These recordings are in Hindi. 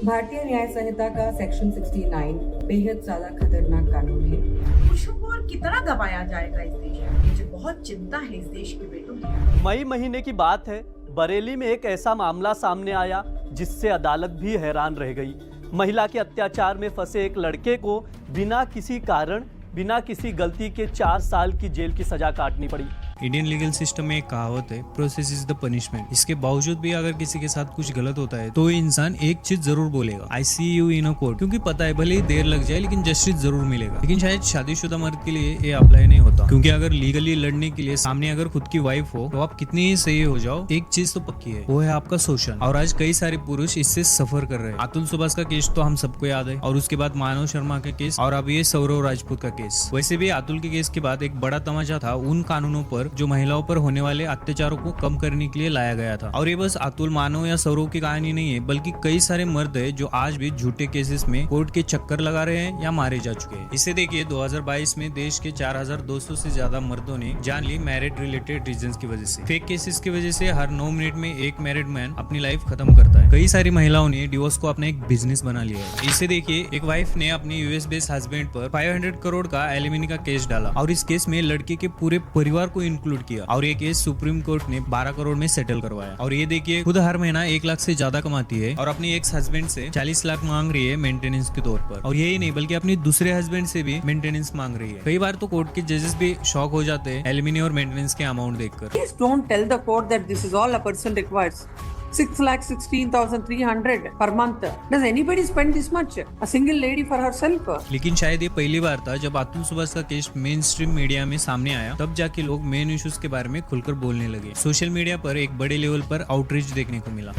भारतीय न्याय संहिता का सेक्शन 69 बेहद ज्यादा खतरनाक कानून है। पुरुषों को और कितना दबाया जाएगा इस देश में। मुझे बहुत चिंता है इस देश के बेटों की। मई महीने की बात है, बरेली में एक ऐसा मामला सामने आया जिससे अदालत भी हैरान रह गई। महिला के अत्याचार में फंसे एक लड़के को बिना किसी कारण, बिना किसी गलती के 4 साल की जेल की सजा काटनी पड़ी। इंडियन लीगल सिस्टम में एक कहावत है, प्रोसेस इज द पनिशमेंट। इसके बावजूद भी अगर किसी के साथ कुछ गलत होता है तो इंसान एक चीज जरूर बोलेगा, आई सी यू इन अ कोर्ट, क्योंकि पता है भले ही देर लग जाए लेकिन जस्टिस जरूर मिलेगा। लेकिन शायद शादीशुदा मर्द के लिए ये अप्लाई नहीं होता, क्योंकि अगर लीगली लड़ने के लिए सामने अगर खुद की वाइफ हो तो आप कितनी ही सही हो जाओ, एक चीज तो पक्की है, वो है आपका शोषण। और आज कई सारे पुरुष इससे सफर कर रहे हैं। अतुल सुभाष का केस तो हम सबको याद है, और उसके बाद मानव शर्मा का केस, और अब ये सौरव राजपूत का केस। वैसे भी अतुल के केस के बाद एक बड़ा तमाचा था उन कानूनों पर जो महिलाओं पर होने वाले अत्याचारों को कम करने के लिए लाया गया था। और ये बस अतुल, मानव या सौरव की कहानी नहीं है, बल्कि कई सारे मर्द है जो आज भी झूठे केसेस में कोर्ट के चक्कर लगा रहे हैं या मारे जा चुके हैं। इसे देखिए, 2022 में देश के 4200 से ज्यादा मर्दों ने जान ली मैरिड रिलेटेड रीजंस की वजह से। फेक केसेस की वजह से हर 9 मिनट में एक मैरिड मैन अपनी लाइफ खत्म करता है। कई सारी महिलाओं ने डिवोर्स को अपना एक बिजनेस बना लिया है। इसे देखिए, एक वाइफ ने अपने यूएस बेस्ड हस्बैंड पर 500 करोड़ का एलिमनी का केस डाला, और इस केस में लड़के के पूरे परिवार को इंक्लूड किया, और ये केस सुप्रीम कोर्ट ने 12 करोड़ में सेटल करवाया। और ये देखिए, खुद हर महीना 1 लाख से ज्यादा कमाती है और अपने एक्स हस्बैंड से 40 लाख मांग रही है मेंटेनेंस के तौर पर। और यही नहीं, बल्कि अपने दूसरे हस्बैंड से भी मेंटेनेंस मांग रही है। कई बार तो कोर्ट के जजेस भी शॉक हो जाते हैं एलिमनी और मेंटेनेंस के अमाउंट देखकर। Please don't tell the court that this is all a person requires. 6,16,300 per month. Does anybody spend this much? A single lady for herself? लेकिन शायद ये पहली बार था जब अतुल सुभाष का केस मेन स्ट्रीम मीडिया में सामने आया, तब जाके लोग मेन इश्यूज के बारे में खुलकर बोलने लगे। सोशल मीडिया पर एक बड़े लेवल पर आउटरीच देखने को मिला।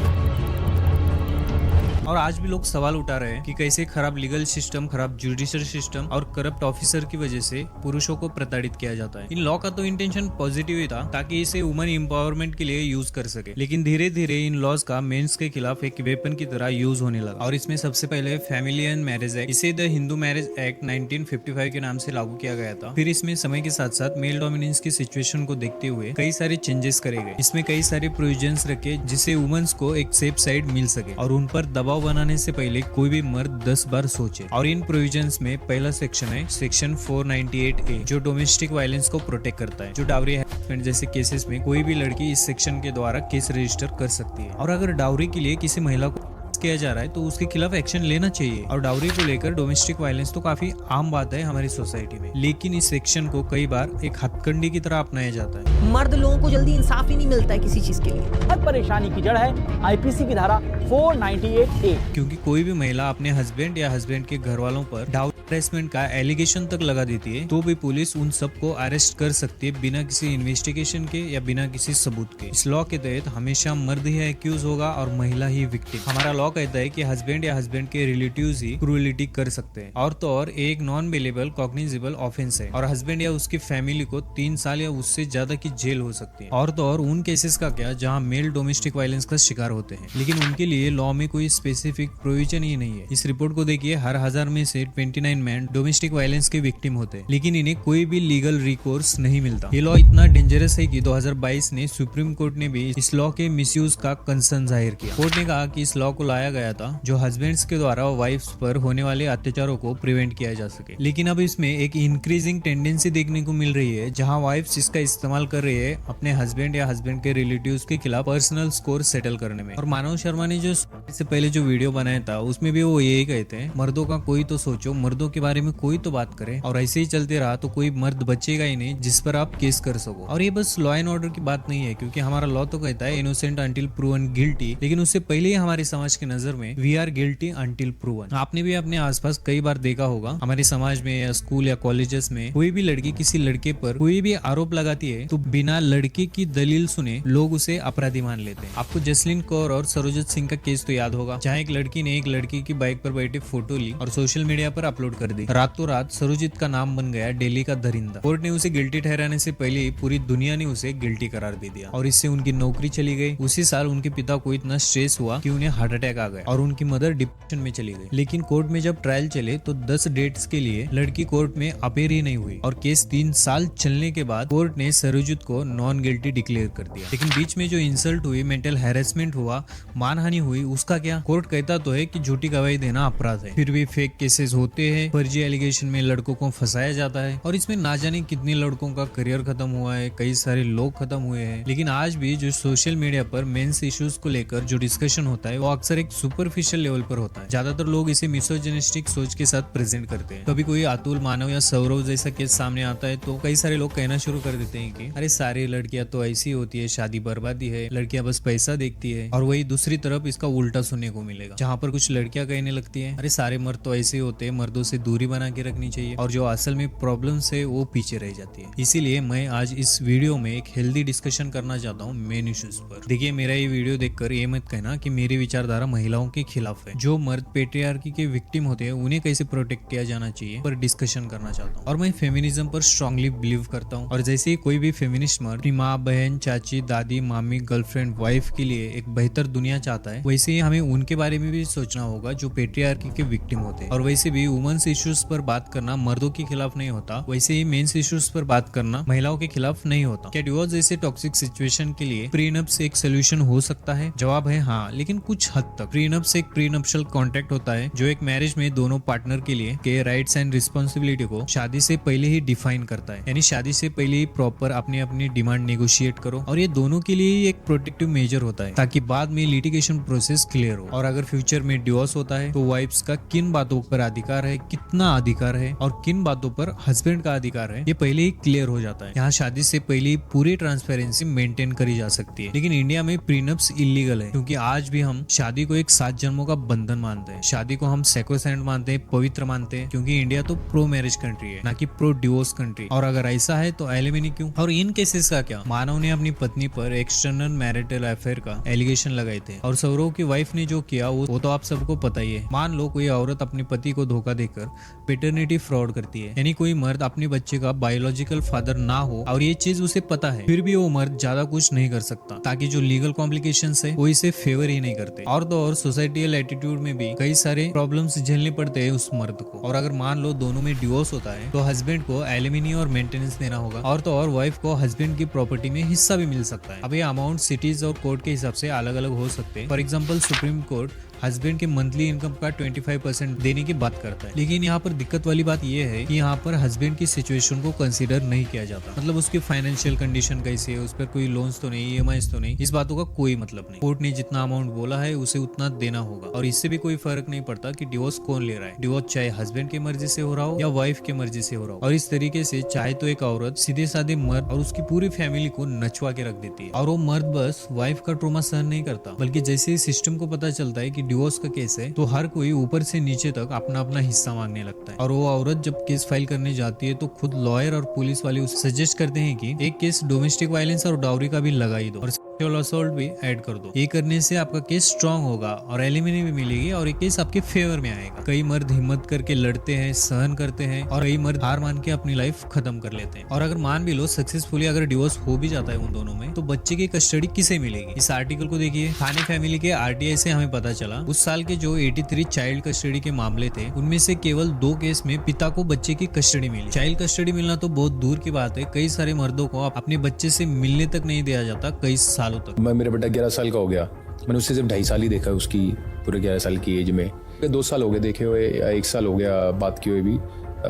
और आज भी लोग सवाल उठा रहे हैं कि कैसे खराब लीगल सिस्टम, खराब जुडिशियल सिस्टम और करप्ट ऑफिसर की वजह से पुरुषों को प्रताड़ित किया जाता है। इन लॉ का तो इंटेंशन पॉजिटिव ही था, ताकि इसे वुमेन एम्पावरमेंट के लिए यूज कर सके। लेकिन धीरे धीरे इन लॉज का मेंस के खिलाफ एक वेपन की तरह यूज होने लगा। और इसमें सबसे पहले फैमिली एंड मैरिज एक्ट, इसे द हिंदू मैरिज एक्ट 1955 के नाम से लागू किया गया था। फिर इसमें समय के साथ साथ मेल डोमिनेंस की सिचुएशन को देखते हुए कई सारे चेंजेस करे गए। इसमें कई सारे प्रोविजंस रखे जिससे वुमेन्स को एक सेफ साइड मिल सके, और उन पर दबाव बनाने से पहले कोई भी मर्द 10 बार सोचे। और इन प्रोविजंस में पहला सेक्शन है सेक्शन 498A, जो डोमेस्टिक वायलेंस को प्रोटेक्ट करता है। जो डाउरी हैरेसमेंट जैसे केसेस में कोई भी लड़की इस सेक्शन के द्वारा केस रजिस्टर कर सकती है। और अगर डाउरी के लिए किसी महिला को किया जा रहा है तो उसके खिलाफ एक्शन लेना चाहिए। और डाउरी को लेकर डोमेस्टिक वायलेंस तो काफी आम बात है हमारी सोसाइटी में, लेकिन इस सेक्शन को कई बार एक हथकंडी की तरह अपनाया जाता है। मर्द लोगों को जल्दी इंसाफ ही नहीं मिलता है किसी चीज के लिए। हर परेशानी की जड़ है आईपीसी की धारा 498A। क्योंकि कोई भी महिला अपने हस्बैंड या हस्बैंड के घर वालों पर डाउरी हरेसमेंट का एलिगेशन तक लगा देती है, तो भी पुलिस उन सबको अरेस्ट कर सकती है बिना किसी इन्वेस्टिगेशन के या बिना किसी सबूत के। इस लॉ के तहत हमेशा मर्द ही एक्यूज होगा और महिला ही विक्टिम। हमारा लॉ कहता है कि हस्बैंड या हस्बैंड के रिलेटिव्स ही क्रूएलिटी कर सकते हैं, और तो और एक नॉन बेलेबल कॉग्निजेबल ऑफेंस है, और हस्बैंड या उसकी फैमिली को 3 साल या उससे ज्यादा की जेल हो सकती है। और तो और उन केसेस का क्या जहां मेल डोमेस्टिक वायलेंस का शिकार होते हैं, लेकिन उनके लिए लॉ में कोई स्पेसिफिक प्रोविजन ही नहीं है। इस रिपोर्ट को देखिए, हर 1000 में से 29 मैन डोमेस्टिक वायलेंस के विक्टिम होते हैं, लेकिन इन्हें कोई भी लीगल रिकोर्स नहीं मिलता। ये लॉ इतना डेंजरस है कि 2022 ने सुप्रीम कोर्ट ने भी इस लॉ के मिसयूज का कंसर्न जाहिर किया। कोर्ट ने कहा कि इस लॉ को लाया गया था जो हस्बैंड्स के द्वारा वाइफ्स पर होने वाले अत्याचारों को प्रिवेंट किया जा सके। लेकिन अब इसमें एक इंक्रीजिंग टेंडेंसी देखने को मिल रही है, जहां वाइफ्स इसका इस्तेमाल कर रही है अपने हस्बैंड या हस्बैंड के रिलेटिव्स के खिलाफ पर्सनल स्कोर सेटल करने में। और मानव शर्मा ने जो इससे पहले जो वीडियो बनाया था उसमें भी वो यही कहते हैं, मर्दों का कोई तो सोचो, मर्दों के बारे में कोई तो बात करे, और ऐसे ही चलते रहा तो कोई मर्द बचेगा ही नहीं जिस पर आप केस कर सको। और ये बस लॉ एंड ऑर्डर की बात नहीं है, क्योंकि हमारा लॉ तो कहता है इनोसेंट अंटिल प्रूवन गिल्टी, लेकिन उससे पहले ही हमारे समाज की नजर में we are guilty until proven. आपने भी अपने आसपास कई बार देखा होगा, हमारे समाज में या स्कूल या कॉलेजेस में कोई भी लड़की किसी लड़के पर कोई भी आरोप लगाती है तो बिना लड़के की दलील सुने लोग उसे अपराधी मान लेते हैं। आपको जसलीन कौर और सरोजत सिंह का केस तो याद होगा, जहाँ एक लड़की ने एक लड़की की बाइक पर बैठे फोटो ली और सोशल मीडिया पर अपलोड कर दी। रातों रात सरोजित का नाम बन गया दिल्ली का दरिंदा। कोर्ट ने उसे गिल्टी ठहराने से पहले ही पूरी दुनिया ने उसे गिल्टी करार दे दिया, और इससे उनकी नौकरी चली गई। उसी साल उनके पिता को इतना स्ट्रेस हुआ कि उन्हें हार्ट अटैक अटैक आ गया और उनकी मदर डिप्रेशन में चली गई। लेकिन कोर्ट में जब ट्रायल चले तो 10 डेट्स के लिए लड़की कोर्ट में अपेयर ही नहीं हुई और केस 3 साल चलने के बाद कोर्ट ने सरयुजीत को नॉन गिल्टी डिक्लेयर कर दिया। लेकिन बीच में जो इंसल्ट हुई, मेंटल हैरेसमेंट हुआ, मानहानि हुई, उसका क्या? कोर्ट कहता तो है कि झूठी गवाही देना अपराध है, फिर भी फेक केसेस होते हैं, फर्जी एलिगेशन में लड़कों को फंसाया जाता है और इसमें ना जाने कितने लड़कों का करियर खत्म हुआ है, कई सारे लोग खत्म हुए हैं। लेकिन आज भी जो सोशल मीडिया पर मेंस इश्यूज को लेकर जो डिस्कशन होता है वो अक्सर एक सुपरफिशियल लेवल पर होता है। ज्यादातर लोग इसे मिसोजिनिस्टिक सोच के साथ प्रेजेंट करते हैं। कभी कोई अतुल, मानव या सौरव जैसा केस सामने आता है तो कई सारे लोग कहना शुरू कर देते हैं कि अरे सारी लड़कियां तो ऐसी होती है, शादी बर्बादी है, लड़कियां बस पैसा देखती है। और वही दूसरी तरफ इसका उल्टा सुनने को मिलेगा, जहाँ पर कुछ लड़कियां कहने लगती है अरे सारे मर्द तो ऐसे होते हैं, मर्दों से दूरी बना के रखनी चाहिए और जो असल में प्रॉब्लम्स है वो पीछे रह जाती है। इसीलिए मैं आज इस वीडियो में एक हेल्दी डिस्कशन करना चाहता हूँ मेन इश्यूज पर। देखिए, मेरा ये वीडियो देखकर ये मत कहना कि मेरी विचारधारा महिलाओं के खिलाफ है। जो मर्द पेट्रियार्की के विक्टिम होते हैं उन्हें कैसे प्रोटेक्ट किया जाना चाहिए पर डिस्कशन करना चाहता हूँ। और मैं फेमिनिज्म पर स्ट्रांगली बिलीव करता हूँ और जैसे ही कोई भी फेमिनिस्ट मर्द अपनी माँ, बहन, चाची, दादी, मामी, गर्लफ्रेंड, वाइफ के लिए एक बेहतर दुनिया चाहता है, वैसे ही हमें उनके बारे में भी सोचना होगा जो पेट्रियार्की के विक्टिम होते हैं। और वैसे भी वुमेन्स इश्यूज पर बात करना मर्दों के खिलाफ नहीं होता, वैसे ही मेंस इश्यूज पर बात करना महिलाओं के खिलाफ नहीं होता। क्या डिवोर्स जैसे टॉक्सिक सिचुएशन के लिए प्रीनप्स एक सोल्यूशन हो सकता है? जवाब है हाँ, लेकिन कुछ हद तक। प्रीनप्स एक प्रीनप्शल कॉन्ट्रैक्ट होता है जो एक मैरिज में दोनों पार्टनर के लिए के राइट्स एंड रिस्पॉन्सिबिलिटी को शादी से पहले ही डिफाइन करता है। यानी शादी से पहले ही प्रॉपर अपनी अपनी डिमांड नेगोशिएट करो और ये दोनों के लिए ही एक प्रोटेक्टिव मेजर होता है ताकि बाद में लिटिगेशन प्रोसेस क्लियर हो। और अगर फ्यूचर में डिवोर्स होता है तो वाइफ्स का किन बातों पर अधिकार है, कितना अधिकार है और किन बातों पर हस्बैंड का अधिकार है, ये पहले ही क्लियर हो जाता है। यहाँ शादी से पहले ही पूरी ट्रांसपेरेंसी मेंटेन करी जा सकती है। लेकिन इंडिया में प्रीनप्स इलीगल है क्योंकि आज भी हम शादी को एक 7 जन्मों का बंधन मानते हैं। शादी को हम सैक्रोसैंक्ट मानते हैं, पवित्र मानते हैं, क्योंकि इंडिया तो प्रो मैरिज कंट्री है ना कि प्रो डिवोर्स कंट्री। और अगर ऐसा है तो एलिमनी क्यों? और इन केसेस का क्या? मानव ने अपनी पत्नी पर एक्सटर्नल मैरिटल अफेयर का एलिगेशन लगाए थे और सौरव की वाइफ ने जो किया वो तो आप सबको पता ही है। मान लो कोई औरत अपने पति को धोखा देकर पेटर्निटी फ्रॉड करती है, यानी कोई मर्द अपने बच्चे का बायोलॉजिकल फादर ना हो और ये चीज उसे पता है, फिर भी वो मर्द ज्यादा कुछ नहीं कर सकता ताकि जो लीगल कॉम्प्लिकेशंस है वो इसे फेवर ही नहीं करते। और तो और सोसाइटियल एटीट्यूड में भी कई सारे प्रॉब्लम्स झेलने पड़ते हैं उस मर्द को। और अगर मान लो दोनों में डिवोर्स होता है तो हस्बैंड को एलिमनी और मेंटेनेंस देना होगा और तो और वाइफ को हस्बैंड की प्रॉपर्टी में हिस्सा भी मिल सकता है। अब ये अमाउंट सिटीज और कोर्ट के हिसाब से अलग अलग हो सकते हैं। For example supreme court husband के मंथली इनकम का 25% देने की बात करता है। लेकिन यहाँ पर दिक्कत वाली बात यह है कि यहाँ पर हस्बैंड की सिचुएशन को कंसीडर नहीं किया जाता। मतलब उसकी फाइनेंशियल कंडीशन कैसी है, उस पर कोई लोन्स तो नहीं, EMIs तो नहीं, इस बातों का कोई मतलब नहीं। कोर्ट ने जितना अमाउंट बोला है उसे उतना देना होगा और इससे भी कोई फर्क नहीं पड़ता कि डिवोर्स कौन ले रहा है। डिवोर्स चाहे हस्बैंड की मर्जी से हो रहा हो या वाइफ की मर्जी से हो रहा हो। और इस तरीके से चाहे तो एक औरत सीधे साधे मर्द और उसकी पूरी फैमिली को नचवा के रख देती है और वो मर्द बस वाइफ का ट्रॉमा सहन नहीं करता, बल्कि जैसे ही सिस्टम को पता चलता है कि डिवोर्स का केस है तो हर कोई ऊपर से नीचे तक अपना अपना हिस्सा मांगने लगता है। और वो औरत जब केस फाइल करने जाती है तो खुद लॉयर और पुलिस वाले उसे सजेस्ट करते हैं कि एक केस डोमेस्टिक वायलेंस और डाउरी का भी लगा ही दो और सेक्सुअल असॉल्ट भी ऐड कर दो। ये करने से आपका केस स्ट्रांग होगा और एलिमनी भी मिलेगी और एक केस आपके फेवर में आएगा। कई मर्द हिम्मत करके लड़ते हैं, सहन करते हैं और कई मर्द हार मान के अपनी लाइफ खत्म कर लेते हैं। और अगर मान भी लो सक्सेसफुली अगर डिवोर्स हो भी जाता है उन दोनों में तो बच्चे की कस्टडी किसे मिलेगी? इस आर्टिकल को देखिए। थाने फैमिली के RTI से हमें पता चला उस साल के जो 83 चाइल्ड कस्टडी के मामले थे उनमें से केवल 2 केस में पिता को बच्चे की कस्टडी मिली। चाइल्ड कस्टडी मिलना तो बहुत दूर की बात है, कई सारे मर्दों को अपने बच्चे से मिलने तक नहीं दिया जाता कई सालों तक। मेरा बेटा 11 साल का हो गया, मैंने उससे सिर्फ 2.5 साल ही देखा उसकी पूरे 11 साल की एज में। 2 साल हो गए देखे हुए, 1 साल हो गया बात किए हुए भी,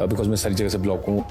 बिकॉज मैं सारी जगह से ब्लॉक हूँ।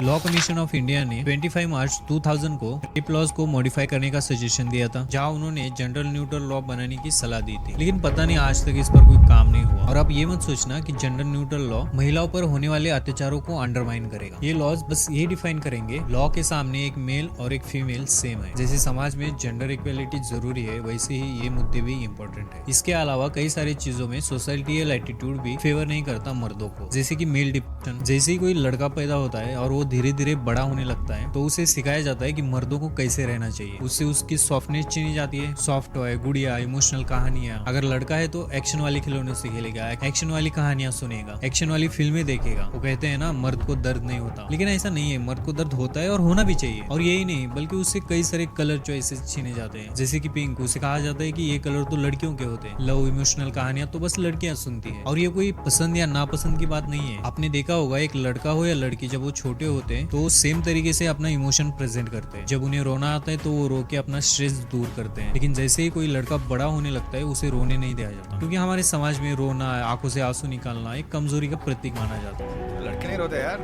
लॉ कमीशन ऑफ इंडिया ने 25 मार्च 2000 को रेप लॉज को मॉडिफाई करने का सजेशन दिया था, जहां उन्होंने जेंडर न्यूट्रल लॉ बनाने की सलाह दी थी। लेकिन पता नहीं आज तक इस पर कोई काम नहीं हुआ। और आप ये मत सोचना कि जेंडर न्यूट्रल लॉ महिलाओं पर होने वाले अत्याचारों को अंडरमाइन करेगा। ये लॉज बस ये डिफाइन करेंगे लॉ के सामने एक मेल और एक फीमेल सेम है। जैसे समाज में जेंडर इक्वेलिटी जरूरी है, वैसे ही ये मुद्दे भी इम्पोर्टेंट है। इसके अलावा कई सारी चीजों में सोसाइटियल एटीट्यूड भी फेवर नहीं करता मर्दों को, जैसे कि मेल डिप्रेशन। जैसे ही कोई लड़का पैदा होता है और वो धीरे धीरे बड़ा होने लगता है तो उसे सिखाया जाता है कि मर्दों को कैसे रहना चाहिए। उससे उसकी सॉफ्टनेस चीनी जाती है, सॉफ्ट टॉय, गुड़िया, इमोशनल कहानियां। अगर लड़का है तो एक्शन वाले खिलौने से खेलेगा, देखेगा, एक्शन वाली कहानियां सुनेगा, एक्शन वाली फिल्में देखेगा। वो कहते हैं ना मर्द को दर्द नहीं होता, लेकिन ऐसा नहीं है, मर्द को दर्द होता है और होना भी चाहिए। और यही नहीं बल्कि उससे कई सारे कलर चॉइसेस छीने जाते हैं, जैसे कि पिंक। उसे कहा जाता है कि ये कलर तो लड़कियों के होते हैं। लव इमोशनल कहानियां तो बस लड़कियां सुनती है। और ये कोई पसंद या नापसंद की बात नहीं है। आपने देखा होगा एक लड़का हो या लड़की जब वो छोटे होते हैं तो सेम तरीके से अपना इमोशन प्रेजेंट करते हैं। जब उन्हें रोना आता है तो वो रो के अपना स्ट्रेस दूर करते हैं। लेकिन जैसे ही कोई लड़का बड़ा होने लगता है उसे रोने नहीं दिया जाता, क्योंकि हमारे समाज में रोना, आंखों से आंसू निकालना एक कमजोरी का प्रतीक माना जाता है। लड़के नहीं रोते यार।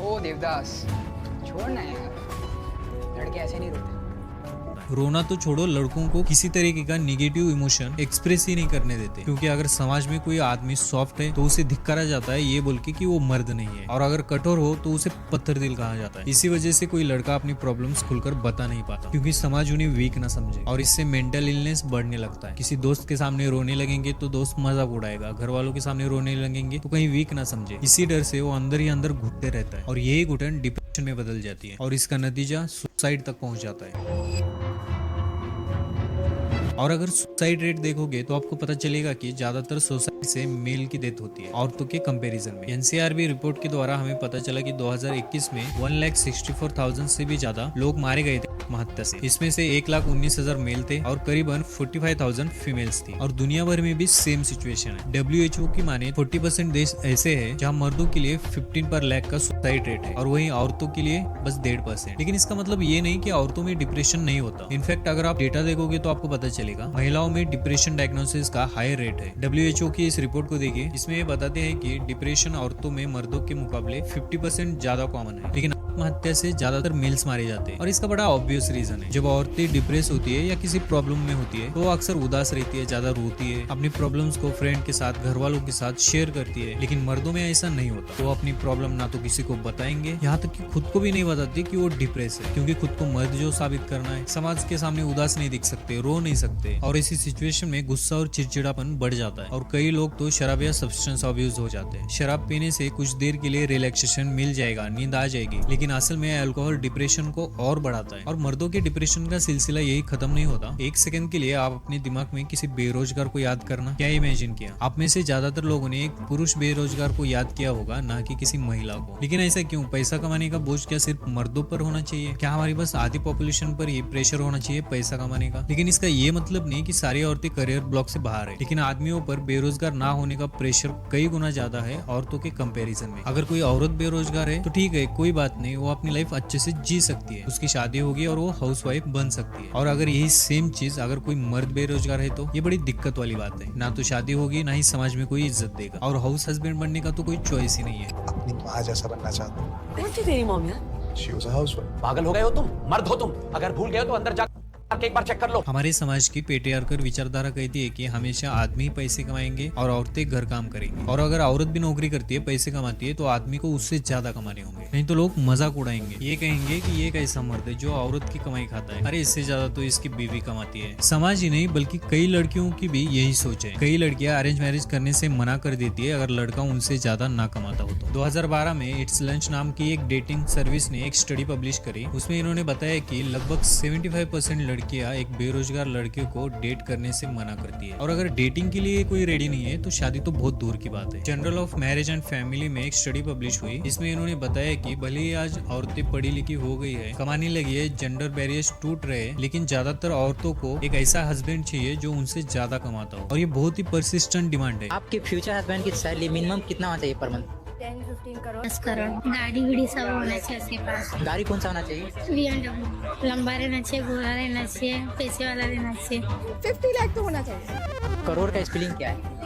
ओ देवदास, छोड़ना यार, लड़के ऐसे नहीं रोते। रोना तो छोड़ो, लड़कों को किसी तरीके का निगेटिव इमोशन एक्सप्रेस ही नहीं करने देते, क्योंकि अगर समाज में कोई आदमी सॉफ्ट है तो उसे धिक्कारा जाता है ये बोल के कि वो मर्द नहीं है, और अगर कठोर हो तो उसे पत्थर दिल कहा जाता है। इसी वजह से कोई लड़का अपनी प्रॉब्लम्स खुलकर बता नहीं पाता, क्योंकि समाज उन्हें वीक ना समझे, और इससे मेंटल इलनेस बढ़ने लगता है। किसी दोस्त के सामने रोने लगेंगे तो दोस्त मजाक उड़ाएगा, घर वालों के सामने रोने लगेंगे तो कहीं वीक ना समझे। इसी डर से वो अंदर ही अंदर घुटते रहता है, और यही घुटन डिप्रेशन में बदल जाती है, और इसका नतीजा सुसाइड तक पहुंच जाता है। और अगर सुसाइड रेट देखोगे तो आपको पता चलेगा कि ज्यादातर सुसाइड से मेल की डेथ होती है औरतों के कंपैरिजन में। एनसीआरबी रिपोर्ट के द्वारा हमें पता चला कि 2021 में 1,64,000 से भी ज्यादा लोग मारे गए थे आत्महत्या से। इसमें से 1,19,000 मेल थे और करीबन 45,000 फीमेल्स थी। और दुनिया भर में भी सेम सिचुएशन है। WHO की माने 40% देश ऐसे है जहाँ मर्दों के लिए 15 पर लाख का सुसाइड रेट है और वहीं औरतों के लिए बस 1.5%। लेकिन इसका मतलब ये नहीं कि औरतों में डिप्रेशन नहीं होता। इनफैक्ट अगर आप डेटा देखोगे तो आपको पता चलेगा महिलाओं में डिप्रेशन डायग्नोसिस का हाई रेट है। WHO की इस रिपोर्ट को देखिए, इसमें ये बताते हैं कि डिप्रेशन औरतों में मर्दों के मुकाबले 50% ज्यादा कॉमन है, लेकिन आत्महत्या से ज्यादातर मेल्स मारे जाते हैं। और इसका बड़ा ऑब्वियस रीजन है, जब औरतें डिप्रेस होती है या किसी प्रॉब्लम में होती है तो वो अक्सर उदास रहती है, ज्यादा रोती है, अपनी प्रॉब्लम्स को फ्रेंड के साथ, घर वालों के साथ शेयर करती है। लेकिन मर्दों में ऐसा नहीं होता। वो अपनी प्रॉब्लम ना तो किसी को बताएंगे, यहाँ तक कि खुद को भी नहीं बताते कि वो डिप्रेस है, क्योंकि खुद को मर्द जो साबित करना है। समाज के सामने उदास नहीं दिख सकते, रो नहीं सकते, और इसी सिचुएशन में गुस्सा और चिड़चिड़ापन बढ़ जाता है। और कई लोग तो शराब या सब्सटेंस अब्यूज हो जाते हैं। शराब पीने से कुछ देर के लिए रिलैक्सेशन मिल जाएगा, नींद आ जाएगी, लेकिन असल में अल्कोहल डिप्रेशन को और बढ़ाता है। और मर्दों के डिप्रेशन का सिलसिला यही खत्म नहीं होता। एक सेकंड के लिए आप अपने दिमाग में किसी बेरोजगार को याद करना, क्या इमेजिन किया? आप में से ज्यादातर लोगों ने एक पुरुष बेरोजगार को याद किया होगा, ना कि किसी महिला को। लेकिन ऐसा क्यों? पैसा कमाने का बोझ क्या सिर्फ मर्दों पर होना चाहिए? क्या हमारी बस आधी पॉपुलेशन पर ही प्रेशर होना चाहिए पैसा कमाने का? लेकिन इसका ये मतलब नहीं कि सारी औरतें करियर ब्लॉक से बाहर है। लेकिन आदमियों पर बेरोजगार ना होने का प्रेशर कई गुना ज्यादा है औरतों के कंपैरिजन में। अगर कोई औरत बेरोजगार है तो ठीक है, कोई बात नहीं, वो अपनी लाइफ अच्छे से जी सकती है, उसकी शादी होगी और वो हाउसवाइफ बन सकती है। और अगर यही सेम चीज अगर कोई मर्द बेरोजगार है तो ये बड़ी दिक्कत वाली बात है। ना तो शादी होगी, ना ही समाज में कोई इज्जत देगा, और हाउस हस्बैंड बनने का तो कोई चॉइस ही नहीं है। अपनी माँ जैसा बनना चाहता हूँ। कौन सी तेरी मॉम यार? She was a housewife. पागल हो गए हो तुम? मर्द हो तुम? अगर भूल गए हो तो अंदर जा एक बार चेक कर लो। हमारे समाज की पेट्रियार्कल विचारधारा कहती है कि हमेशा आदमी ही पैसे कमाएंगे और औरतें घर काम करेंगी, और अगर औरत भी नौकरी करती है, पैसे कमाती है, तो आदमी को उससे ज्यादा कमाने होंगे, नहीं तो लोग मजाक उड़ाएंगे। ये कहेंगे कि ये कैसा मर्द है जो औरत की कमाई खाता है, अरे इससे ज्यादा तो इसकी बीवी कमाती है। समाज ही नहीं बल्कि कई लड़कियों की भी यही सोच है। कई लड़कियां अरेंज मैरिज करने से मना कर देती है अगर लड़का उनसे ज्यादा ना कमाता हो तो। 2012 में इट्स लंच नाम की एक डेटिंग सर्विस ने एक स्टडी पब्लिश करी। उसमें इन्होंने बताया कि लगभग 75% लड़कियां एक बेरोजगार लड़के को डेट करने से मना करती है, और अगर डेटिंग के लिए कोई रेडी नहीं है तो शादी तो बहुत दूर की बात है। Journal of marriage and family में एक स्टडी पब्लिश हुई। इसमें इन्होंने बताया कि भले ही आज औरतें पढ़ी लिखी हो गई है, कमाने लगी है, जेंडर बैरियर्स टूट रहे हैं, लेकिन ज्यादातर औरतों को एक ऐसा हस्बैंड चाहिए जो उनसे ज्यादा कमाता हो, और ये बहुत ही परसिस्टेंट डिमांड है। आपके फ्यूचर हस्बैंड की सैलरी मिनिमम कितना होना चाहिए पर मंथ? 10-15 करोड़। 10 करोड़। गाड़ी वीड़ी सब होना चाहिए उसके पास। गाड़ी कौन सा होना चाहिए? BMW। लंबा रहना चाहिए, गोरा रहना चाहिए, पैसे वाला रहना चाहिए। 50 लाख तो होना चाहिए। करोड़ का स्पेलिंग क्या है?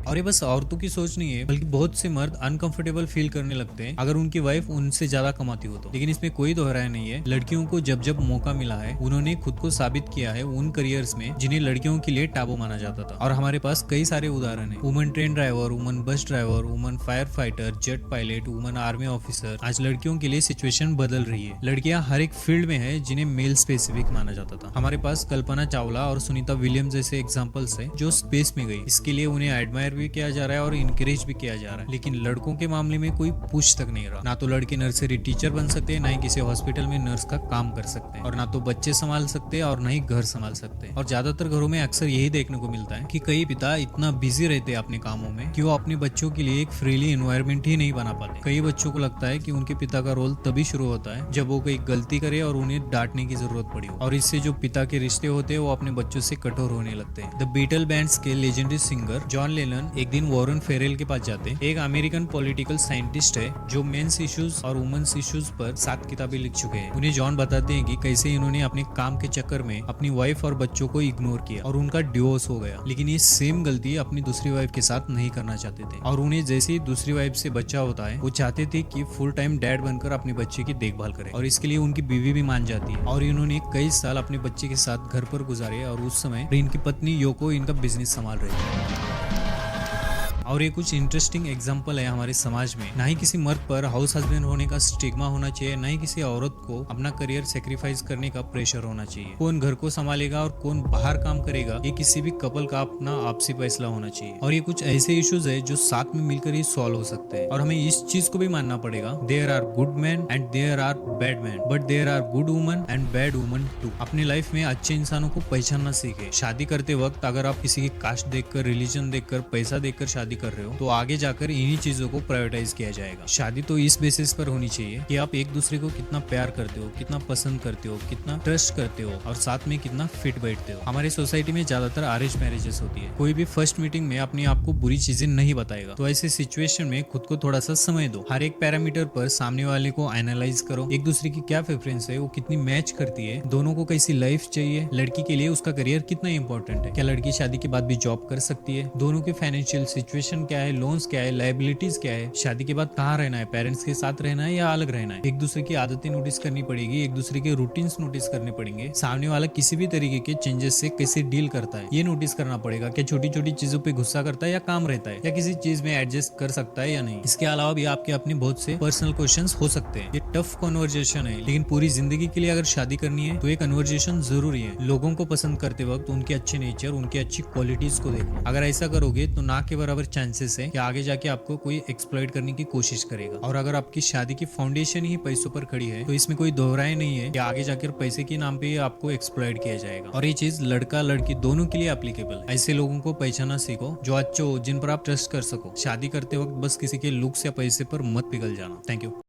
और ये बस औरतों की सोच नहीं है, बल्कि बहुत से मर्द अनकंफर्टेबल फील करने लगते हैं अगर उनकी वाइफ उनसे ज्यादा कमाती हो तो। लेकिन इसमें कोई दोहराया नहीं है, लड़कियों को जब जब मौका मिला है उन्होंने खुद को साबित किया है उन करियर्स में जिन्हें लड़कियों के लिए टैबू माना जाता था। और हमारे पास कई सारे उदाहरण है। Woman train driver, woman bus driver, woman fire fighter, jet pilot, woman army officer. आज लड़कियों के लिए सिचुएशन बदल रही है। लड़कियां हर एक फील्ड में है जिन्हें मेल स्पेसिफिक माना जाता था। हमारे पास कल्पना चावला और सुनीता विलियम्स जैसे एग्जाम्पल्स है जो स्पेस में गई। इसके लिए उन्हें एडमायर भी किया जा रहा है और इनकरेज भी किया जा रहा है, लेकिन लड़कों के मामले में कोई पूछ तक नहीं रहा। ना तो लड़के नर्सरी टीचर बन सकते हैं, ना ही किसी हॉस्पिटल में नर्स का काम कर सकते हैं, और ना तो बच्चे संभाल सकते हैं और ना ही घर संभाल सकते हैं। और ज्यादातर घरों में अक्सर यही देखने को मिलता है कि कई पिता इतना बिजी रहते हैं अपने कामों में कि वो अपने बच्चों के लिए एक फ्रीली एनवायरनमेंट ही नहीं बना पाते। कई बच्चों को लगता है कि उनके पिता का रोल तभी शुरू होता है जब वो कोई गलती करे और उन्हें डांटने की जरूरत पड़ी हो, और इससे जो पिता के रिश्ते होते हैं वो अपने बच्चों से कठोर होने लगते हैं। द बीटल बैंड्स के लेजेंडरी सिंगर जॉन लेनन एक दिन वॉरेन फेरेल के पास जाते हैं। एक अमेरिकन पॉलिटिकल साइंटिस्ट है जो मेंस इश्यूज और वुमेन्स इश्यूज पर 7 किताबें लिख चुके हैं। उन्हें जॉन बताते हैं कि कैसे इन्होंने अपने काम के चक्कर में अपनी वाइफ और बच्चों को इग्नोर किया और उनका डिवोर्स हो गया, लेकिन ये सेम गलती अपनी दूसरी वाइफ के साथ नहीं करना चाहते थे। और उन्हें जैसे ही दूसरी वाइफ से बच्चा होता है वो चाहते थे कि फुल टाइम डैड बनकर अपने बच्चे की देखभाल करें, और इसके लिए उनकी बीवी भी मान जाती है। और इन्होंने कई साल अपने बच्चे के साथ घर पर गुजारे, और उस समय इनकी पत्नी योको इनका बिजनेस संभाल रही थी। और ये कुछ इंटरेस्टिंग एग्जाम्पल है हमारे समाज में। ना ही किसी मर्द पर हाउस हस्बैंड होने का स्टिग्मा होना चाहिए, ना ही किसी औरत को अपना करियर सेक्रीफाइस करने का प्रेशर होना चाहिए। कौन घर को संभालेगा और कौन बाहर काम करेगा, ये किसी भी कपल का अपना आपसी फैसला होना चाहिए। और ये कुछ ऐसे इश्यूज है जो साथ में मिलकर ही सॉल्व हो सकते हैं। और हमें इस चीज को भी मानना पड़ेगा, there are good man and there are bad man, but there are good woman and bad woman too. अपनी लाइफ में अच्छे इंसानों को पहचानना सीखे। शादी करते वक्त अगर आप किसी की कास्ट देखकर, रिलीजन देखकर, पैसा देखकर शादी कर रहे हो तो आगे जाकर इन्हीं चीजों को प्रायोरिटाइज किया जाएगा। शादी तो इस बेसिस पर होनी चाहिए कि आप एक दूसरे को कितना प्यार करते हो, कितना पसंद करते हो, कितना ट्रस्ट करते हो, और साथ में कितना फिट बैठते हो। हमारी सोसाइटी में ज्यादातर अरेंज मैरिजेस होती है। कोई भी फर्स्ट मीटिंग में अपने आप को बुरी चीजें नहीं बताएगा, तो ऐसे सिचुएशन में खुद को थोड़ा सा समय दो। हर एक पैरामीटर पर सामने वाले को एनालाइज करो, एक दूसरे की क्या प्रेफरेंस है, वो कितनी मैच करती है, दोनों को कैसी लाइफ चाहिए, लड़की के लिए उसका करियर कितना इंपॉर्टेंट है, क्या लड़की शादी के बाद भी जॉब कर सकती है, दोनों के फाइनेंशियल सिचुएशन क्या है, लोन्स क्या है, लायबिलिटीज क्या है, शादी के बाद कहाँ रहना है, पेरेंट्स के साथ रहना है या अलग रहना है। एक दूसरे की आदतें नोटिस करनी पड़ेगी, एक दूसरे के रूटीन्स नोटिस करने पड़ेंगे। सामने वाला किसी भी तरीके के चेंजेस से कैसे डील करता है ये नोटिस करना पड़ेगा। क्या छोटी छोटी चीजों पे गुस्सा करता है या काम रहता है, या किसी चीज में एडजस्ट कर सकता है या नहीं। इसके अलावा भी आपके अपने बहुत से पर्सनल क्वेश्चंस हो सकते हैं। ये टफ कन्वर्जेशन है, लेकिन पूरी जिंदगी के लिए अगर शादी करनी है तो ये कन्वर्जेशन जरूरी है। लोगों को पसंद करते वक्त उनके अच्छे नेचर, उनकी अच्छी क्वालिटीज को देखो। अगर ऐसा करोगे तो ना के बराबर चांसेस है कि आगे जाके आपको कोई एक्सप्लॉइट करने की कोशिश करेगा। और अगर आपकी शादी की फाउंडेशन ही पैसों पर खड़ी है तो इसमें कोई दोहराए नहीं है कि आगे जाकर पैसे के नाम पे आपको एक्सप्लॉइट किया जाएगा। और ये चीज लड़का लड़की दोनों के लिए एप्लीकेबल है। ऐसे लोगों को पहचानना सीखो जो अच्छे हो, जिन पर आप ट्रस्ट कर सको। शादी करते वक्त बस किसी के लुक्स या पैसे पर मत पिघल जाना। Thank you.